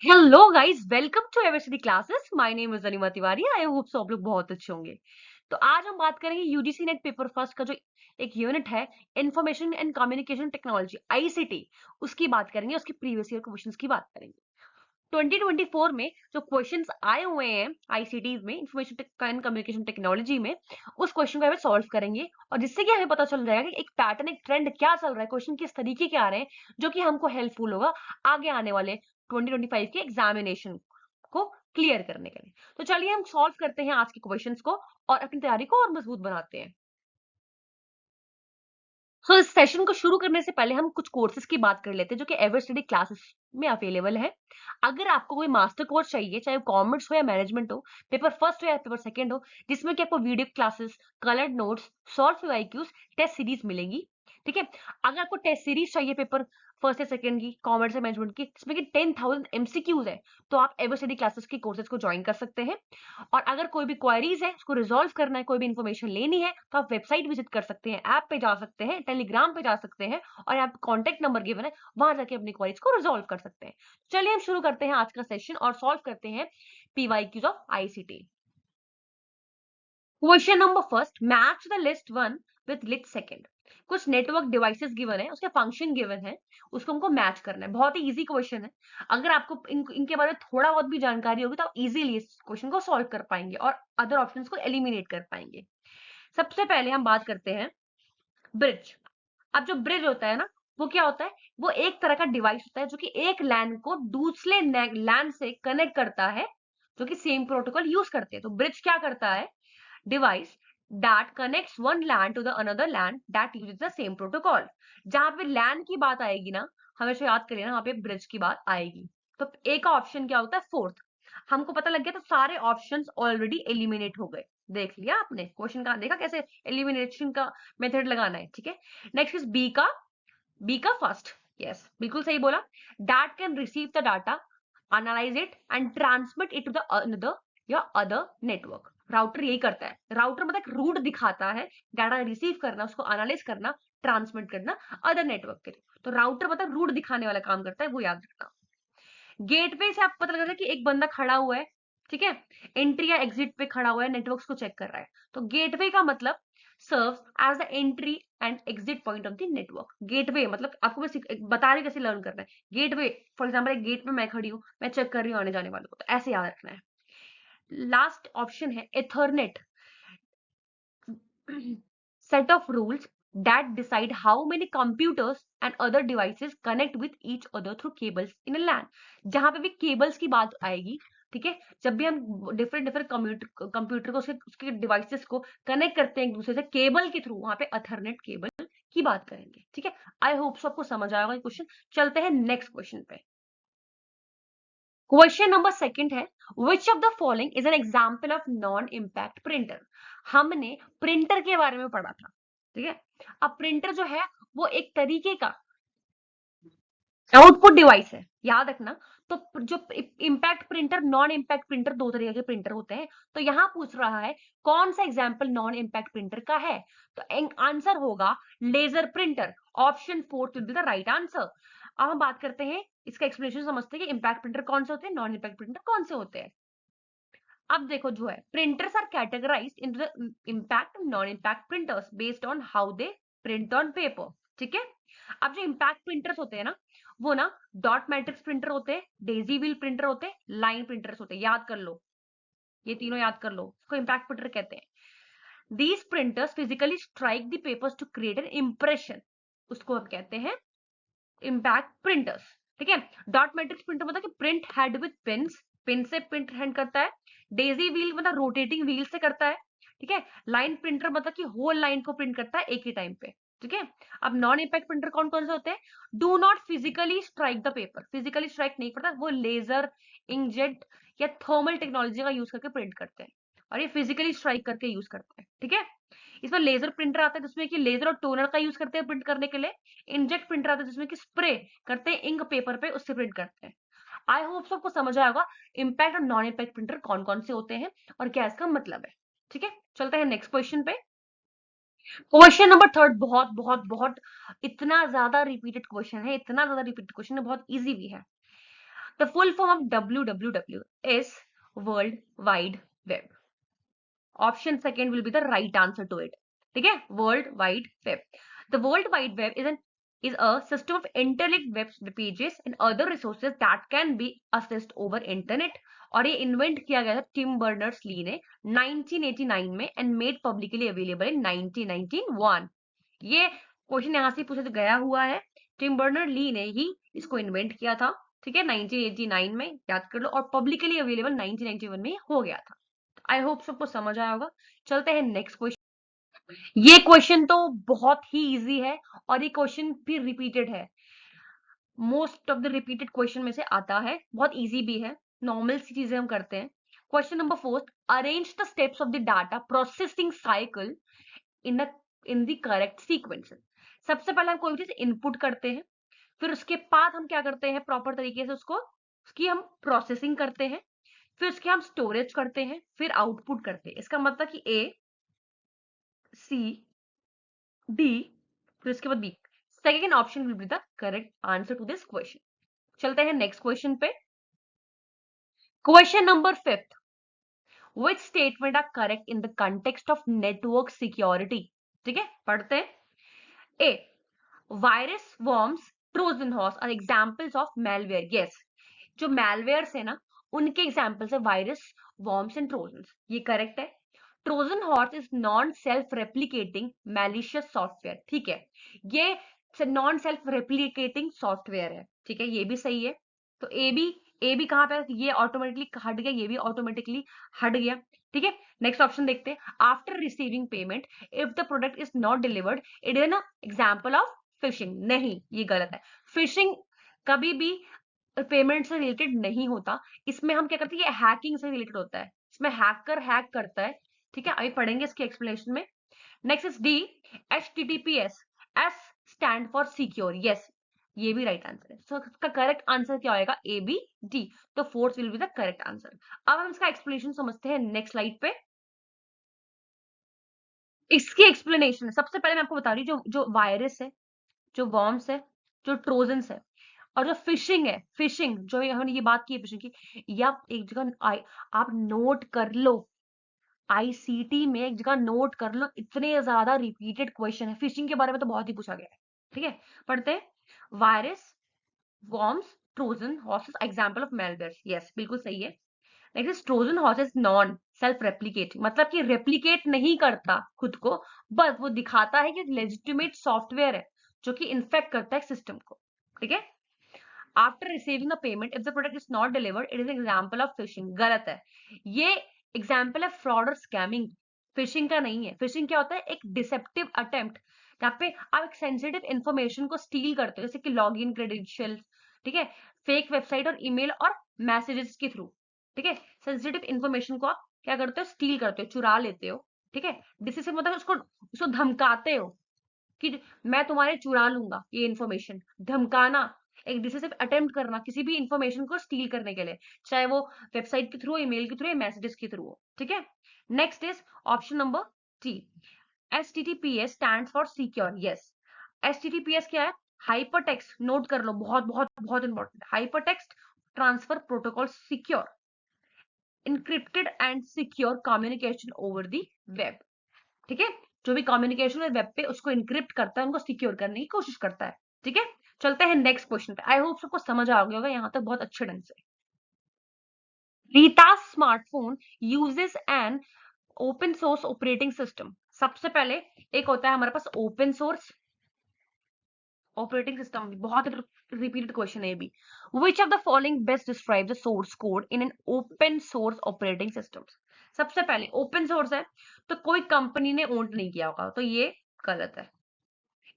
Hello guys, welcome to Eversity classes. My name is Anima Tiwari. I hope सब लोग बहुत अच्छे होंगे। तो आज हम बात करेंगे यूजीसी नेट पेपर फर्स्ट का जो एक यूनिट है, information and communication technology ICT, उसकी बात करेंगे, उसकी प्रीवियस ईयर क्वेश्चंस की बात करेंगे। 2024 में जो क्वेश्चंस आए हुए हैं आईसीटी में, इंफॉर्मेशन एंड कम्युनिकेशन टेक्नोलॉजी में, उस क्वेश्चन को हमें सॉल्व करेंगे और जिससे कि हमें पता चल जाएगा कि एक पैटर्न, एक ट्रेंड क्या चल रहा है, क्वेश्चन किस तरीके के आ रहे हैं, जो कि हमको हेल्पफुल होगा आगे आने वाले 2025 के एग्जामिनेशन को क्लियर करने के लिए। तो चलिए हम सॉल्व करते हैं आज के क्वेश्चंस को और अपनी तैयारी को और मजबूत बनाते हैं। सो इस सेशन को शुरू करने से पहले हम कुछ कोर्सेज की बात कर लेते हैं जो कि एवरस्टडी क्लासेस में अवेलेबल है। अगर आपको कोई मास्टर कोर्स चाहिए, चाहे कॉमर्स हो या मैनेजमेंट हो, पेपर फर्स्ट हो या पेपर सेकंड हो, जिसमें कि आपको video classes, coloured notes, solve IQs, test series मिलेंगी। ठीक है। अगर आपको टेस्ट सीरीज चाहिए पेपर फर्स्ट या सेकंड की, कॉमर्स या मैनेजमेंट की, जिसमें कि 10,000 एमसीक्यूज है, तो आप एवरस्टडी क्लासेस की कोर्सेज को ज्वाइन कर सकते हैं। और अगर कोई भी क्वेरीज है, उसको रिजॉल्व करना है, कोई भी इंफॉर्मेशन लेनी है, तो आप वेबसाइट विजिट कर सकते हैं, ऐप पे जा सकते हैं, टेलीग्राम पे जा सकते हैं और यहाँ पे कॉन्टेक्ट नंबर गिवन है, वहां जाके अपनी क्वेरीज को रिजॉल्व कर सकते हैं। चलिए हम शुरू करते हैं आज का सेशन और सॉल्व करते हैं PYQs of ICT. Question number first, match the list one with list second. कुछ नेटवर्क डिवाइसेस गिवन है, उसके फंक्शन गिवन है, उसको हमको मैच करना है। बहुत ही इजी क्वेश्चन है। अगर आपको इनके बारे में थोड़ा बहुत भी जानकारी होगी तो आप इजीली इस क्वेश्चन को सॉल्व कर पाएंगे और अदर ऑप्शंस को एलिमिनेट कर पाएंगे। सबसे पहले हम बात करते हैं ब्रिज। अब जो ब्रिज होता है ना, वो क्या होता है? वो एक तरह का डिवाइस होता है जो कि एक लैन को दूसरे लैन से कनेक्ट करता है, जो कि सेम प्रोटोकॉल यूज करते हैं। तो ब्रिज क्या करता है? Device that connects one LAN to the another LAN that uses the same protocol. जहां पे लैन की बात आएगी ना, हमेशा याद करिए ना, वहां पे ब्रिज की बात आएगी। तो ए का ऑप्शन क्या होता है? फोर्थ। हमको पता लग गया, तो सारे ऑप्शंस ऑलरेडी एलिमिनेट हो गए। देख लिया आपने क्वेश्चन का, देखा कैसे एलिमिनेशन का मेथड लगाना है। ठीक है। नेक्स्ट इज बी का फर्स्ट। यस, बिल्कुल सही बोला। That can receive the data, analyse it and transmit it to the another या अदर नेटवर्क। राउटर यही करता है। राउटर मतलब रूट दिखाता है, डाटा रिसीव करना, उसको एनालाइज करना, ट्रांसमिट करना अदर नेटवर्क के लिए। तो राउटर मतलब रूट दिखाने वाला काम करता है, वो याद रखना। गेटवे से आपको पता लग रहा है कि एक बंदा खड़ा हुआ है, ठीक है, एंट्री या एग्जिट पे खड़ा हुआ है, नेटवर्क्स को चेक कर रहा है। तो गेटवे का मतलब serves as the entry and exit point of the network. Gateway मतलब आपको मैं बता रही कैसे लर्न करना है। गेटवे, फॉर एग्जाम्पल एक गेट पे मैं खड़ी हूँ, मैं चेक कर रही हूँ आने जाने वालों को, तो ऐसे याद रखना है। लास्ट ऑप्शन है Ethernet, set of rules that decide how many computers and other devices connect with each other through cables in a LAN। जहां पे भी केबल्स की बात आएगी, ठीक है, जब भी हम डिफरेंट डिफरेंट कंप्यूटर को उसके डिवाइसेस को कनेक्ट करते हैं एक दूसरे से केबल के थ्रू, वहां पे अथरनेट केबल की बात करेंगे। ठीक है। आई होप सबको समझ आएगा ये क्वेश्चन। चलते हैं नेक्स्ट क्वेश्चन पे। क्वेश्चन नंबर सेकंड है, which of the following is an example of non impact printer. हमने प्रिंटर के बारे में पढ़ा था, ठीक है। अब प्रिंटर जो है वो एक तरीके का आउटपुट डिवाइस है, याद रखना। तो जो impact printer, non impact printer, दो तरीके के प्रिंटर होते हैं। तो यहां पूछ रहा है कौन सा एग्जाम्पल नॉन इम्पैक्ट प्रिंटर का है। तो आंसर होगा laser printer. Option 4 will be the right answer. अब हम बात करते हैं, इसका एक्सप्लेनेशन समझते हैं कि इम्पैक्ट प्रिंटर कौन से होते हैं, नॉन इम्पैक्ट प्रिंटर कौन से होते हैं। अब देखो जो है, printers are categorised into the impact and non impact printers based on how they print on paper. ठीक है। अब जो इम्पैक्ट प्रिंटर्स होते हैं ना, वो ना डॉट मैट्रिक्स प्रिंटर होते हैं, डेजी व्हील प्रिंटर होते हैं, लाइन प्रिंटर्स होते हैं। याद कर लो, ये तीनों याद कर लो, इसको इम्पैक्ट प्रिंटर कहते हैं। These printers physically strike the papers to create an impression, उसको हम कहते हैं इम्पैक्ट प्रिंटर्स। ठीक है। डॉट मैट्रिक्स प्रिंटर मतलब कि print head with pins, pin से प्रिंट हैंड करता है। डेजी व्हील मतलब रोटेटिंग व्हील से करता है। ठीक है। लाइन प्रिंटर मतलब कि होल लाइन को प्रिंट करता है एक ही टाइम पे। ठीक है। अब नॉन इम्पैक्ट प्रिंटर कौन कौन से होते हैं? Do not physically strike the paper, physically strike नहीं करता, वो लेजर, इंकजेट या थर्मल टेक्नोलॉजी का यूज करके प्रिंट करते हैं, और ये फिजिकली स्ट्राइक करके यूज करते हैं। ठीक है। इसमें लेजर प्रिंटर आता है जिसमें कि लेजर और टोनर का यूज करते हैं प्रिंट करने के लिए। इंजेक्ट प्रिंटर आता है जिसमें कि स्प्रे करते हैं इंक पेपर पे, उससे प्रिंट करते हैं। आई होप सबको समझ आएगा इम्पैक्ट और नॉन इम्पैक्ट प्रिंटर कौन कौन से होते हैं और क्या इसका मतलब है। ठीक है। चलते हैं नेक्स्ट क्वेश्चन पे। क्वेश्चन नंबर थर्ड बहुत बहुत बहुत इतना ज्यादा रिपीटेड क्वेश्चन है, इतना ज्यादा रिपीटेड क्वेश्चन है, बहुत इजी भी है। The full form of WWW is world wide web. Option second will be the right answer to it. ठीक है, world wide web. The world wide web is a system of interlinked web pages and other resources that can be accessed over internet. और ये invent किया गया था Tim Berners Lee ने 1989 में and made publicly available in 1991. ये question यहाँ से पूछा गया हुआ है. टिम बर्नर ली ने ही इसको इन्वेंट किया था. ठीक है, 1989 में, याद कर लो, और पब्लिकली अवेलेबल 1991 में हो गया था. आई होप सबको समझ आया होगा. चलते हैं नेक्स्ट क्वेश्चन. ये क्वेश्चन तो बहुत ही इजी है और ये क्वेश्चन फिर रिपीटेड है. Most of the repeated question में से आता है. बहुत इजी भी है, नॉर्मल सी चीजें हम करते हैं. Question number 4, arrange the steps of the data processing cycle in the correct sequence. सबसे पहले हम कोई चीज इनपुट करते हैं, फिर उसके बाद हम क्या करते हैं, प्रॉपर तरीके से उसकी हम प्रोसेसिंग करते हैं, फिर उसके हम स्टोरेज करते हैं, फिर आउटपुट करते हैं. इसका मतलब कि ए, सी, डी, फिर उसके बाद B. Second option will be the correct answer to this question. चलते हैं नेक्स्ट क्वेश्चन पे. Question number 5, which statement are correct in the context of network security. ठीक है, पढ़ते हैं. A, virus, worms, Trojan horse are examples of malware. yes, जो malwares है ना, उनके एग्जांपल्स है वायरस, वर्म्स एंड ट्रोजन्स. ये करेक्ट है. Trojan horse is non self replicating malicious software. ठीक है, ये नॉन सेल्फ रेप्लिकेटिंग सॉफ्टवेयर है. ठीक है, ये भी सही है. तो ए भी कहां पे, ये ऑटोमेटिकली हट गया, ये भी ऑटोमेटिकली हट गया. ठीक है, नेक्स्ट ऑप्शन देखते हैं. After receiving payment if the product is not delivered it is an example of fishing. नहीं, ये गलत है. फिशिंग कभी भी पेमेंट से रिलेटेड नहीं होता. इसमें हम क्या करते हैं, ये हैकिंग से रिलेटेड होता है. इसमें हैकर हैक करता है. ठीक है, अभी पढ़ेंगे इसके एक्सप्लेनेशन में. Next is D, HTTPS. S stand for secure. Yes, ये भी राइट आंसर है. सो इसका करेक्ट आंसर क्या होगा, ए, बी, डी. तो fourth will be the correct answer. अब हम इसका एक्सप्लेनेशन समझते हैं नेक्स्ट स्लाइड पे. इसकी एक्सप्लेनेशन सबसे पहले मैं आपको बता रही हूँ, जो वायरस है, जो वर्म्स है, जो ट्रोजन्स है, और जो फिशिंग है, फिशिंग जो हमने ये बात की है फिशिंग की, या एक जगह आप नोट कर लो. आईसीटी में एक जगह नोट कर लो, इतने ज्यादा रिपीटेड क्वेश्चन है. फिशिंग के बारे में तो बहुत ही पूछा गया है. ठीक है, पढ़ते हैं. Virus, worms, Trojan horses example of malwares. Yes, बिल्कुल सही है. Next, Trojan horses non self replicating, मतलब कि रेप्लिकेट नहीं करता खुद को, बस वो दिखाता है कि लेजिटिमेट सॉफ्टवेयर है जो कि इन्फेक्ट करता है सिस्टम को. ठीक है. After receiving the payment if the product is not delivered it is example of fishing. गलत है. ये एग्जांपल है फ्रॉड और स्कैमिंग, फिशिंग का नहीं है. फिशिंग क्या होता है, एक डिसेप्टिव अटेम्प्ट जहाँ पे आप एक सेंसिटिव इंफॉर्मेशन को स्टील करते हो, जैसे कि लॉगिन क्रेडेंशियल. ठीक है, फेक वेबसाइट और ईमेल और मैसेजेस के थ्रू. ठीक है, सेंसिटिव इंफॉर्मेशन को आप क्या करते हो, स्टील करते हो, चुरा लेते हो. ठीक है, डिसीसिव मतलब उसको धमकाते हो कि मैं तुम्हारे चुरा लूंगा ये इंफॉर्मेशन. धमकाना, एक डिसिसिव अटेम्प्ट करना किसी भी इंफॉर्मेशन को स्टील करने के लिए, चाहे वो वेबसाइट के थ्रू, ईमेल के थ्रू या मैसेजेस के थ्रू हो. ठीक है. Next is option number T, HTTPS stands for secure. Yes, HTTPS क्या है, हाइपरटेक्स्ट. नोट कर लो, बहुत बहुत बहुत important. Hypertext transfer protocol secure, encrypted and secure communication over the web. ठीक है, जो भी कम्युनिकेशन है वेब पे उसको इनक्रिप्ट करता है, उनको सिक्योर करने की कोशिश करता है. ठीक है, चलते हैं नेक्स्ट क्वेश्चन पे. आई होप सबको समझ आ गया होगा यहाँ तक बहुत अच्छे ढंग से. Rita smartphone uses N open source operating system. सबसे पहले एक होता है हमारे पास ओपन सोर्स ऑपरेटिंग सिस्टम. बहुत रिपीटेड क्वेश्चन है भी. Which of the following best describe the source code in an open source operating system. सबसे पहले ओपन सोर्स है तो कोई कंपनी ने ओन नहीं किया होगा, तो ये गलत है.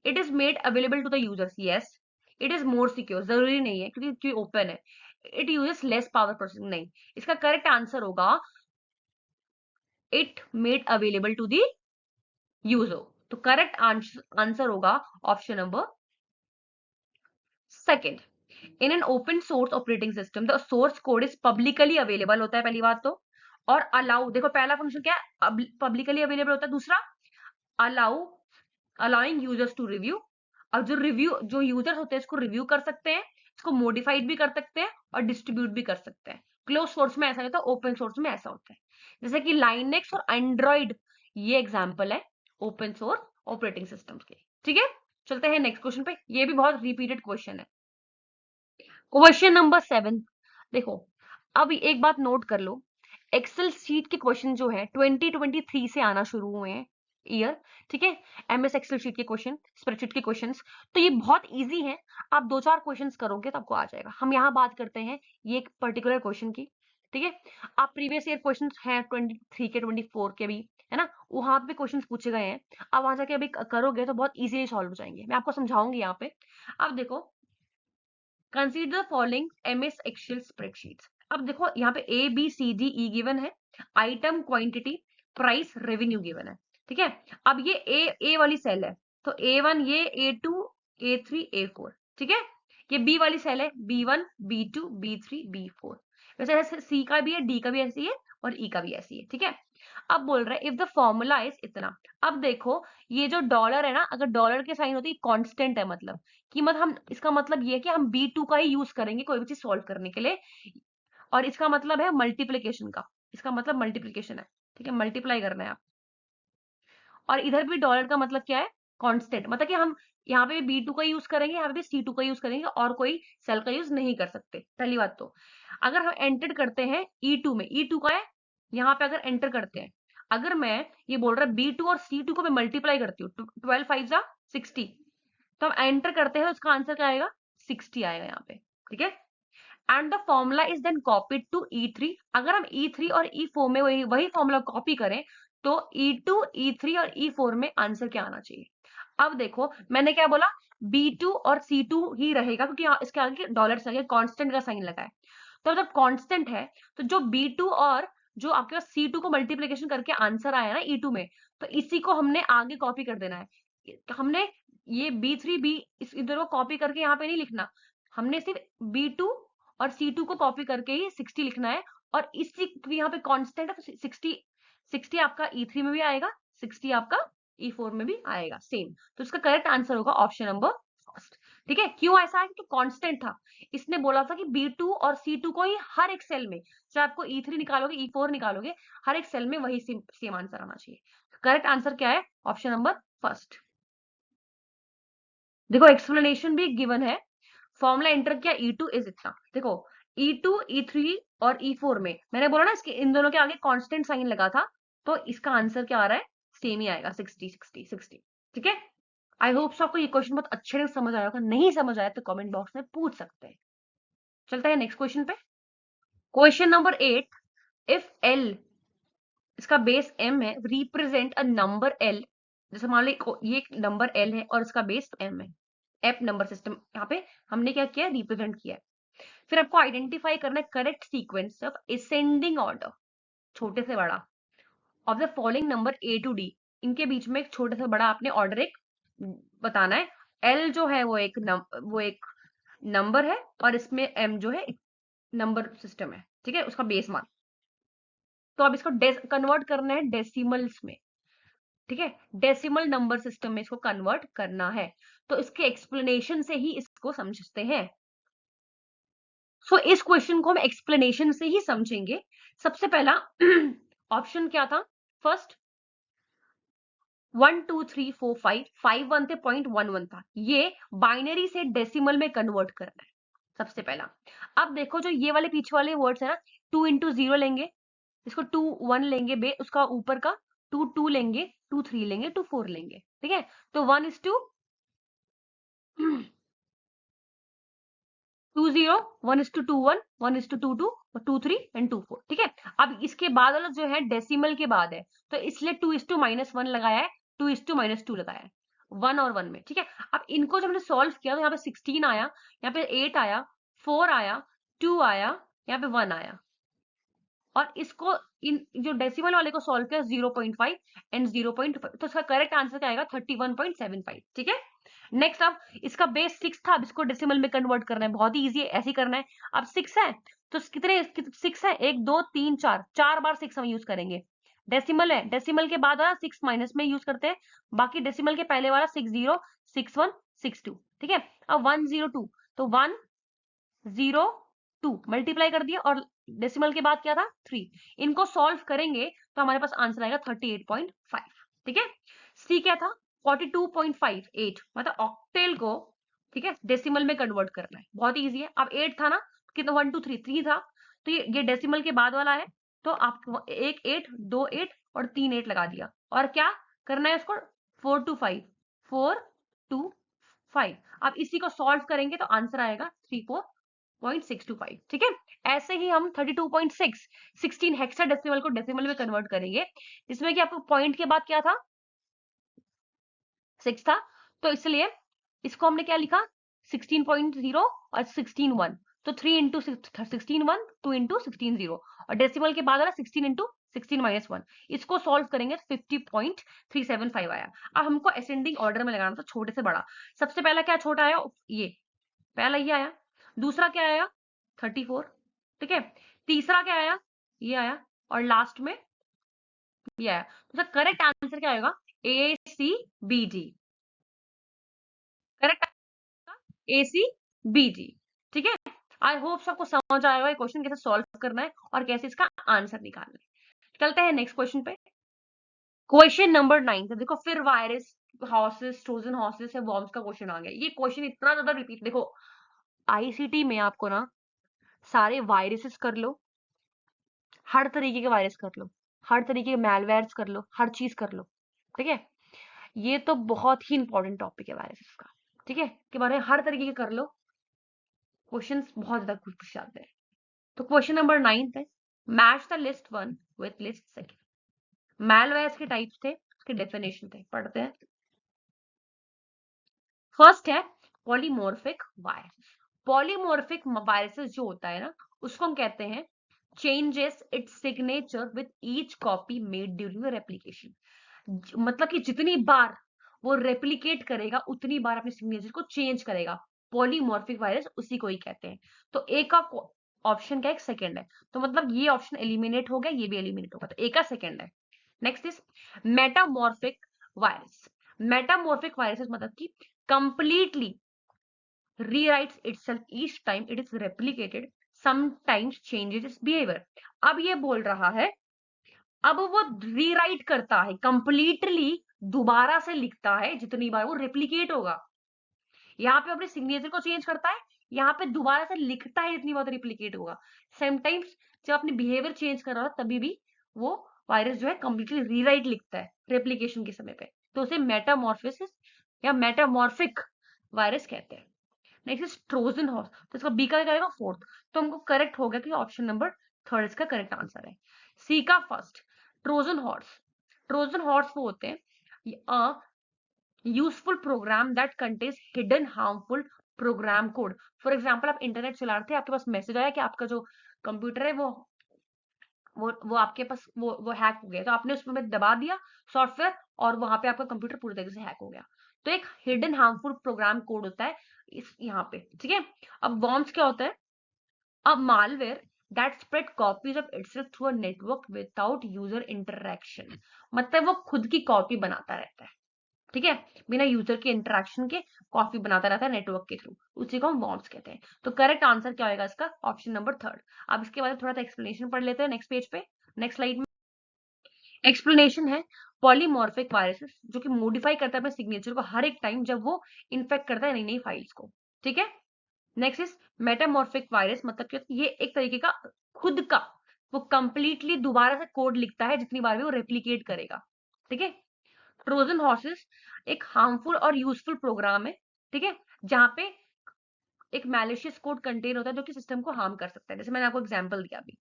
It is made available to the users. Yes. It is more secure, जरूरी नहीं है क्योंकि ओपन है. It uses less power processing. नहीं, इसका करेक्ट आंसर होगा it made available to the user. तो करेक्ट आंसर होगा option number second. In an open source operating system the source code is publicly available होता है, पहली बात तो. और अलाउ, देखो पहला फंक्शन क्या है, पब्लिकली अवेलेबल होता है. दूसरा, अलाउइंग यूजर्स टू रिव्यू. अब जो यूजर्स होते हैं इसको रिव्यू कर सकते हैं, इसको मॉडिफाइड भी कर सकते हैं और डिस्ट्रीब्यूट भी कर सकते हैं। क्लोज सोर्स में ऐसा नहीं होता, ओपन सोर्स में ऐसा होता है। जैसे कि लाइनेक्स और एंड्रॉइड, ये एग्जाम्पल है ओपन सोर्स ऑपरेटिंग सिस्टम्स के। ठीक है, चलते हैं नेक्स्ट क्वेश्चन पे। ये भी बहुत रिपीटेड क्वेश्चन है। क्वेश्चन नंबर 7, देखो अब एक बात नोट कर लो, एक्सेल शीट के क्वेश्चन जो है 2023 से आना शुरू हुए हैं ईयर। ठीक है, एमएस एक्सेल शीट के क्वेश्चन, स्प्रेडशीट के क्वेश्चंस, तो ये बहुत इजी है। आप 2-4 क्वेश्चंस करोगे तो आपको आ जाएगा। हम यहाँ बात करते हैं ये एक पर्टिकुलर क्वेश्चन की। ठीक है, आप प्रीवियस ईयर क्वेश्चन हैं 23 के, 24 के भी, है ना, वहां पे क्वेश्चन पूछे गए हैं। आप वहां जाके अभी करोगे तो बहुत इजीली सॉल्व हो जाएंगे। मैं आपको समझाऊंगी यहाँ पे। अब देखो, consider following MS Excel spreadsheets. अब देखो यहाँ पे A B C D E given है, item, quantity, price, revenue given है। ठीक है, अब ये ए वाली सेल है, तो A1 ये, A2, A3, A4। ठीक है, ये बी वाली सेल है, B1, B2, B3, B4। वैसे ऐसे सी का भी है, डी का भी ऐसी है और ई का भी ऐसी है। ठीक है, अब बोल रहा है इफ द फॉर्मूला इज इतना। अब देखो ये जो डॉलर है ना, अगर डॉलर के साइन होती है कांस्टेंट है, मतलब कीमत, हम इसका मतलब ये है कि हम B2 का ही यूज करेंगे कोई भी चीज सॉल्व करने के लिए। और इसका मतलब है मल्टीप्लीकेशन का, इसका मतलब मल्टीप्लीकेशन है। ठीक है, मल्टीप्लाई करना है आप। और इधर भी डॉलर का मतलब क्या है, कांस्टेंट, मतलब कि हम यहाँ पे B2 का यूज करेंगे, यहाँ पे भी C2 का यूज करेंगे, और कोई सेल का यूज नहीं कर सकते। पहली बात तो अगर हम एंटर करते हैं E2 में, E2 का है, यहाँ पे अगर एंटर करते हैं, अगर मैं ये बोल रहा है B2 और C2 को मैं मल्टीप्लाई करती हूँ, 12 5 जा 60, तो हम एंटर करते हैं, उसका आंसर क्या आएगा, 60 आएगा यहाँ पे। ठीक है, and the formula is then copied to E3। अगर हम E3 और E4 में वही फॉर्मूला कॉपी करें, तो E2, E3 और E4 में आंसर क्या आना चाहिए। अब देखो मैंने क्या बोला, B2 और C2 ही रहेगा, क्योंकि यहाँ इसके आगे डॉलर से आगे कांस्टेंट का साइन लगा है। तो जब कांस्टेंट है, तो जो B2 और जो आपके पास C2 को मल्टीप्लीकेशन करके आंसर आया ना E2 में, तो इसी को हमने आगे कॉपी कर देना है। हमने ये B3 B इस इधर को कॉपी करके यहाँ पे नहीं लिखना, हमने सिर्फ B2 और C2 को कॉपी करके ही 60 लिखना है। और इसी यहाँ पे कांस्टेंट है, तो 60 आपका E3 में भी आएगा, 60 आपका E4 में भी आएगा सेम। तो इसका करेक्ट आंसर होगा ऑप्शन नंबर फर्स्ट। ठीक है, क्यों ऐसा है, क्योंकि कांस्टेंट था। इसने बोला था कि B2 और C2 को ही हर एक सेल में, चाहे आपको E3 निकालोगे, E4 निकालोगे, हर एक सेल में वही सेम आंसर आना चाहिए। करेक्ट आंसर क्या है, ऑप्शन नंबर फर्स्ट। देखो एक्सप्लेनेशन भी गिवन है। फॉर्मूला एंटर किया, E2 इज इतना। देखो E2, E3 और E4 में मैंने बोला ना, इसके इन दोनों के आगे कांस्टेंट साइन लगा था, तो इसका आंसर क्या आ रहा है, सेम ही आएगा, 60 60 60। ठीक है, आई होप आपको ये क्वेश्चन बहुत अच्छे से समझ आया होगा। नहीं समझ आया तो कमेंट बॉक्स में पूछ सकते हैं। चलते हैं नेक्स्ट क्वेश्चन पे। क्वेश्चन नंबर 8, इफ L, इसका बेस M है, रिप्रेजेंट अ नंबर L। जैसे मान लो ये एक नंबर L है और इसका बेस M है, एप नंबर सिस्टम, यहाँ पे हमने क्या किया, रिप्रेजेंट किया है। फिर आपको आइडेंटिफाई करना है correct sequence of ascending order, छोटे से बड़ा, of the following number A to D। इनके बीच में एक छोटे से बड़ा आपने ऑर्डर एक बताना है। L जो है वो एक नंबर है, और इसमें M जो है नंबर सिस्टम है। ठीक है, उसका बेस मान। तो अब इसको कन्वर्ट करना है डेसिमल्स में। ठीक है, डेसिमल नंबर सिस्टम में इसको कन्वर्ट करना है। तो इसके एक्सप्लेनेशन से ही इसको समझते हैं। सो इस क्वेश्चन को हम एक्सप्लेनेशन से ही समझेंगे। सबसे पहला ऑप्शन क्या था, फर्स्ट 1 2 3 4 5 5 1 थे, 0.11 था, ये बाइनरी से डेसिमल में कन्वर्ट करना है सबसे पहला। अब देखो जो ये वाले पीछे वाले वर्ड्स है ना, 2 इंटू 0 लेंगे, इसको 2 1 लेंगे, उसका ऊपर का 2 2 लेंगे, 2 3 लेंगे, 2 4 लेंगे। ठीक है, तो 1 is to 2 0, 1 is to 2 1, 1 is to 2 2, 2 3 and 2 4। ठीक है, अब इसके बाद वाला जो है डेसिमल के बाद है, तो इसलिए 2 is to -1 लगाया है, 2 is to -2 लगाया है, 1 और 1 में। ठीक है, अब इनको जब हमने सॉल्व किया तो यहाँ पे 16 आया, यहाँ पे 8 आया, 4 आया, 2 आया, यहाँ पे 1 आया। और इसको इन जो डेसिमल वाले को सॉल्व किया 0.5 एंड 0.5, तो इसका करेक्ट आंसर क्या आएगा, 31.75। ठीक है, नेक्स्ट अब इसका बेस 6 था, अब इसको डेसिमल में कन्वर्ट करना है, बहुत ही इजी है, ऐसे ही करना है। अब 6 है तो कितने 6 है, 1 2 3 4, 4 बार 6 हम यूज करेंगे। डेसिमल है, डेसिमल के बाद वाला 6 माइनस में यूज करते हैं, बाकी डेसिमल के पहले वाला 6 0 6 1 6 2। ठीक है, अब 1 0 2, तो 1 0 2 मल्टीप्लाई कर दिया और डेसिमल के बाद क्या था 3। इनको सॉल्व करेंगे तो हमारे पास आंसर आएगा 38.5। ठीक है। सी क्या था 42.58 मतलब ऑक्टेल को, ठीक है, डेसिमल में कन्वर्ट करना है। बहुत इजी है। अब 8 था ना, कितना 1 2 3 3 था, तो ये डेसिमल के बाद वाला है, तो आप एक 8 2 8 और 3 8 लगा दिया। और क्या करना है उसको 4 to 5 4 to 5। अब इसी को सॉल्व करेंगे तो आंसर आएगा 34.625। ठीक है। ऐसे ही हम 32.6 16 हेक्साडेसिमल को डेसिमल में कन्वर्ट करेंगे, जिसमें कि आपको पॉइंट के बाद क्या था 6 था, तो इसलिए इसको हमने क्या लिखा 16.0 और 16 1, तो 3 इंटू 16 1 2 इंटू 16 0 और डेसिमल के बाद वाला 16 इंटू 16 माइनस 1। इसको सॉल्व करेंगे 50.375 आया। अब हमको असेंडिंग ऑर्डर में लगाना था, छोटे से बड़ा। सबसे पहला क्या छोटा आया, ये पहला ये आया। दूसरा क्या आया 34। ठीक है। तीसरा क्या आया, ये आया। और लास्ट में ये आया। तो करेक्ट आंसर क्या आएगा A C B D. Correct A C B D. ठीक है। आई होप सबको समझ आएगा ये क्वेश्चन कैसे सॉल्व करना है और कैसे इसका आंसर निकालना है। चलते हैं नेक्स्ट क्वेश्चन पे। क्वेश्चन नंबर 9 से देखो, फिर वायरस हॉर्सेस ट्रोजन हॉर्सेस है वॉर्म्स का क्वेश्चन आ गया। ये क्वेश्चन इतना ज्यादा रिपीट, देखो आईसीटी में आपको ना सारे वायरसेस कर लो, हर तरीके के वायरस कर लो, हर तरीके के मैलवेयर्स कर लो, हर चीज कर लो। ठीक है। ये तो बहुत ही इंपॉर्टेंट टॉपिक है वायरसेस का। ठीक है, के बारे में हर तरीके के कर लो, क्वेश्चंस बहुत ज्यादा पूछ जाते हैं। तो क्वेश्चन नंबर 9 है, match the list 1 with list second. Malwares के टाइप्स थे, उसके डेफिनेशन थे, पढ़ते हैं। फर्स्ट है पॉलीमॉर्फिक वायरस। पॉलीमॉर्फिक वायरसेस जो होता है ना, उसको हम कहते हैं changes it's signature with each copy made during replication. मतलब कि जितनी बार वो रेप्लिकेट करेगा उतनी बार अपने सिग्नेचर को चेंज करेगा। पॉलीमॉर्फिक वायरस उसी को ही कहते हैं। तो ए का ऑप्शन क्या है, सेकंड है, तो मतलब ये ऑप्शन एलिमिनेट हो गया, ये भी एलिमिनेट होगा, तो ए का सेकंड है। Next is metamorphic virus. Metamorphic virus मतलब कि completely rewrites itself each time it is replicated, sometimes changes its behavior। अब ये बोल रहा है, अब वो रीराइट करता है, कंप्लीटली दोबारा से लिखता है जितनी बार वो रेप्लिकेट होगा। यहाँ पे अपने सिग्नेचर को चेंज करता है, यहाँ पे दोबारा से लिखता है जितनी बार रेप्लिकेट होगा। समटाइम्स जब अपने बिहेवियर चेंज कर रहा है तभी भी वो वायरस जो है कंप्लीटली रीराइट लिखता है रेप्लिकेशन के समय पे, तो उसे मेटामॉर्फोसिस या मेटामॉर्फिक वायरस कहते हैं। नेक्स्ट इज ट्रोजन हॉर्स, तो इसका बी का क्या आएगा फोर्थ, तो हमको करेक्ट हो गया कि ऑप्शन नंबर थर्ड इसका करेक्ट आंसर है। सी का first Trojan horse. Trojan horse वो होते हैं useful program that contains hidden harmful program code. For example आप इंटरनेट चला रहे थे, आपके पास मैसेज आया कि आपका जो कंप्यूटर है वो आपके पास वो हैक हो गया, तो आपने उसमें दबा दिया सॉफ्टवेयर और वहां पे आपका कंप्यूटर पूरी तरीके से हैक हो गया। तो एक हिडन हार्मफुल प्रोग्राम कोड होता है इस यहाँ पे। ठीक है। अब वॉर्म्स क्या होता है, अब malware that spread copies of itself through a network without user interaction. मतलब वो खुद की कॉपी बनाता रहता है, ठीक है, बिना यूजर के इंटरेक्शन के कॉपी बनाता रहता है नेटवर्क के थ्रू, उसी को हम वॉर्म्स कहते हैं। तो करेक्ट आंसर क्या होगा इसका, ऑप्शन नंबर थर्ड। अब इसके बाद थोड़ा सा एक्सप्लेनेशन पढ़ लेते हैं नेक्स्ट पेज पे, नेक्स्ट स्लाइड में। एक्सप्लेनेशन है पॉलीमॉर्फिक वायरसेस जो कि मॉडिफाई करता है अपने सिग्नेचर को हर एक टाइम जब वो इन्फेक्ट करता है नई नई फाइल्स को। ठीक है। नेक्स्ट इज मेटामॉर्फिक वायरस, मतलब कि ये एक तरीके का खुद का वो कंप्लीटली दोबारा से कोड लिखता है जितनी बार भी वो रेप्लिकेट करेगा। ठीक है। ट्रोजन हॉर्सेस एक हार्मफुल और यूजफुल प्रोग्राम है, ठीक है, जहां पे एक मैलिशियस कोड कंटेन होता है जो कि सिस्टम को हार्म कर सकता है, जैसे मैंने आपको एग्जांपल दिया अभी।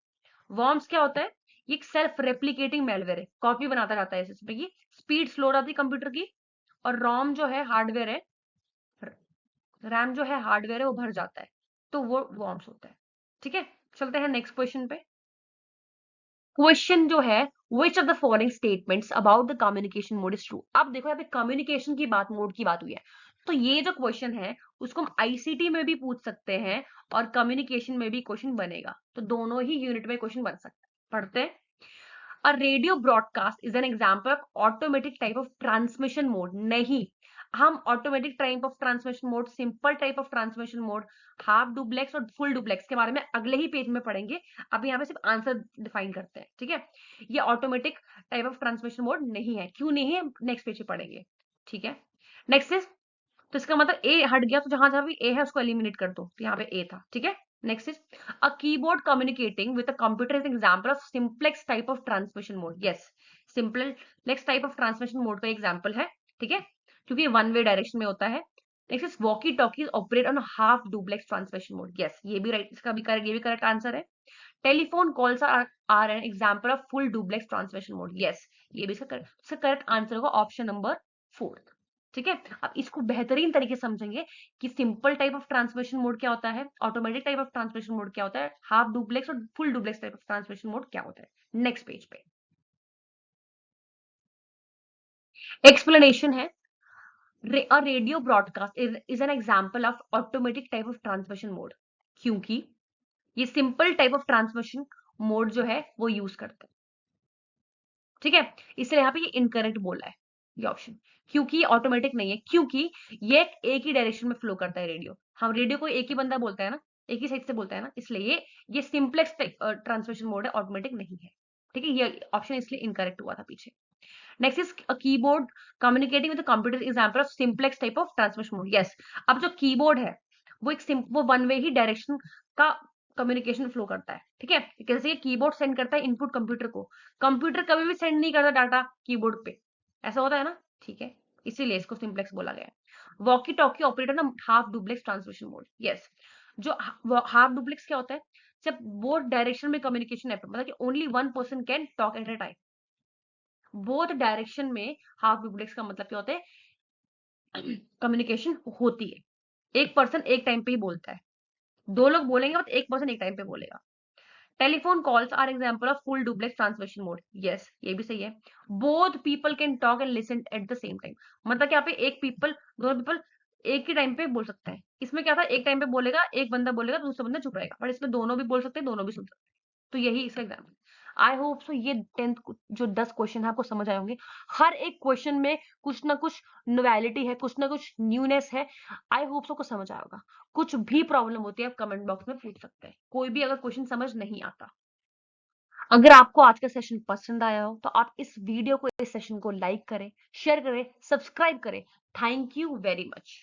वॉर्म्स क्या होता है, ये एक सेल्फ रेप्लिकेटिंग मेलवेयर है, कॉपी बनाता रहता है सिस्टम की, स्पीड स्लो रहती है कंप्यूटर की, और रोम जो है हार्डवेयर है, रैम जो है हार्डवेयर है वो भर जाता है, तो वो वॉर्म्स होता है। ठीक है। चलते हैं नेक्स्ट क्वेश्चन पे। क्वेश्चन जो है which of the following statements about the communication mode is true. अब देखो यहाँ पे कम्युनिकेशन की बात, मोड की बात हुई है, तो ये जो क्वेश्चन है उसको हम आईसीटी में भी पूछ सकते हैं और कम्युनिकेशन में भी क्वेश्चन बनेगा, तो दोनों ही यूनिट में क्वेश्चन बन सकता है। पढ़ते हैं। A radio broadcast is an example of automatic type of transmission mode. नहीं, हम automatic type of transmission mode, simple type of transmission mode, half duplex और फुल डुप्लेक्स के बारे में अगले ही पेज में पढ़ेंगे। अभी यहाँ पे सिर्फ आंसर डिफाइन करते हैं, ठीक है। ये automatic type of transmission mode नहीं है, क्यों नहीं है, नेक्स्ट पेज पे पढ़ेंगे, ठीक है। नेक्स्ट इज, तो इसका मतलब ए हट गया, तो जहां जहां भी ए है उसको एलिमिनेट कर दो, तो यहाँ पे ए था, ठीक है। Next is, a keyboard communicating with a computer is example of simplex type of transmission mode. Yes, simplex type of transmission mode का एग्जांपल है, ठीक है, क्योंकि वन वे डायरेक्शन में होता है। Next is, walkie talkies operate on half duplex transmission mode. Yes, ये भी राइट, इसका भी करेक्ट, ये भी करेक्ट आंसर है। Telephone calls are an example of full duplex transmission mode. Yes, ये भी इसका करेक्ट आंसर होगा ऑप्शन नंबर 4, ठीक है। अब इसको बेहतरीन तरीके से समझेंगे कि simple type of transmission mode क्या होता है, automatic type of transmission mode क्या होता है, हाफ डुप्लेक्स और full duplex type of transmission mode क्या होता है। नेक्स्ट पेज पे एक्सप्लेनेशन है, a radio broadcast is an example of automatic type of transmission mode, क्योंकि ये simple type of transmission mode जो है वो यूज करते हैं, ठीक है। इसलिए यहाँ पे ये इनकरेक्ट बोला है ये ऑप्शन, क्योंकि ये ऑटोमेटिक नहीं है, क्योंकि ये एक ही डायरेक्शन में फ्लो करता है रेडियो। हम रेडियो को एक ही बंदा बोलता है ना, एक ही साइड से बोलता है ना, इसलिए ये सिंपलेक्स ट्रांसमिशन मोड है, ऑटोमेटिक नहीं है, ठीक है। ये ऑप्शन इसलिए इनकरेक्ट हुआ था पीछे। Next is, a keyboard communicating with computer example of simplex type of transmission mode. Yes, अब जो कीबोर्ड है वो वो वन वे ही डायरेक्शन का कम्युनिकेशन फ्लो करता है, ठीक है। जैसे ये कीबोर्ड सेंड करता है इनपुट कंप्यूटर को, कंप्यूटर कभी भी सेंड नहीं करता डाटा कीबोर्ड पे, ऐसा होता है ना, ठीक है, इसीलिए इसको सिंपलेक्स बोला गया है। वॉकी टॉकी ऑपरेटर ना half duplex transmission mode. Yes, जो हाफ डुप्लेक्स क्या होता है, जब बोथ डायरेक्शन में कम्युनिकेशन है, मतलब कि only one person can talk at a time, both direction में हाफ डुप्लेक्स का मतलब क्या होता है, कम्युनिकेशन होती है, एक पर्सन एक टाइम पे ही बोलता है, दो लोग बोलेंगे तो एक पर्सन एक टाइम पे बोलेगा। Telephone calls are example of full duplex transmission mode. Yes, ये भी सही है। Both people can talk and listen at the same time, मतलब कि यहाँ पे एक पीपल, दोनों पीपल एक ही टाइम पे बोल सकते हैं। इसमें क्या था, एक टाइम पे बोलेगा, एक बंदा बोलेगा, दूसरा बंदा चुप रहेगा, पर इसमें दोनों भी बोल सकते हैं, दोनों भी सुन सकते हैं, तो यही इसका एग्जाम्पल। आई होप सो ये 10th जो 10 क्वेश्चन है आपको समझ आए होंगे। हर एक क्वेश्चन में कुछ ना कुछ नोवेलिटी है, कुछ ना कुछ न्यूनेस है। आई होप सो को समझ आया होगा। कुछ भी प्रॉब्लम होती है आप कमेंट बॉक्स में पूछ सकते हैं, कोई भी अगर क्वेश्चन समझ नहीं आता। अगर आपको आज का सेशन पसंद आया हो तो आप इस वीडियो को, इस सेशन को लाइक करें, शेयर करें, सब्सक्राइब करें। Thank you very much.